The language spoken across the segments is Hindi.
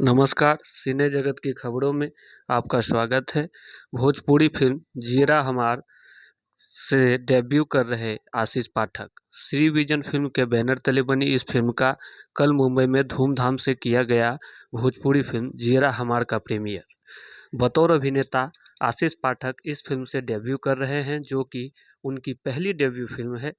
नमस्कार, सिने जगत की खबरों में आपका स्वागत है। भोजपुरी फिल्म जीरा हमार से डेब्यू कर रहे आशीष पाठक। श्री विजन फिल्म के बैनर तले बनी इस फिल्म का कल मुंबई में धूमधाम से किया गया भोजपुरी फिल्म जीरा हमार का प्रीमियर। बतौर अभिनेता आशीष पाठक इस फिल्म से डेब्यू कर रहे हैं, जो कि उनकी पहली डेब्यू फिल्म है।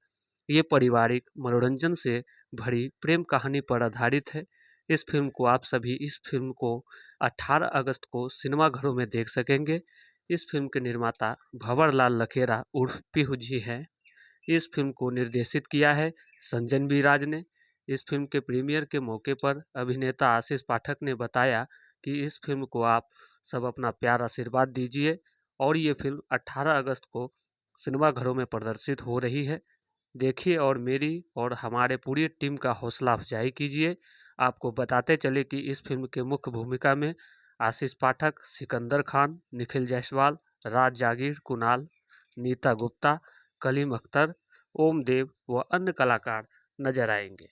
ये पारिवारिक मनोरंजन से भरी प्रेम कहानी पर आधारित है। इस फिल्म को 18 अगस्त को सिनेमाघरों में देख सकेंगे। इस फिल्म के निर्माता भंवरलाल लखेरा उर्फ पीहू जी हैं। इस फिल्म को निर्देशित किया है संजन बी राज ने। इस फिल्म के प्रीमियर के मौके पर अभिनेता आशीष पाठक ने बताया कि इस फिल्म को आप सब अपना प्यार आशीर्वाद दीजिए और ये फिल्म 18 अगस्त को सिनेमाघरों में प्रदर्शित हो रही है। देखिए और मेरी और हमारे पूरी टीम का हौसला अफजाई कीजिए। आपको बताते चले कि इस फिल्म के मुख्य भूमिका में आशीष पाठक, सिकंदर खान, निखिल जायसवाल, राज जागीर, कुणाल, नीता गुप्ता, कलीम अख्तर, ओम देव व अन्य कलाकार नजर आएंगे।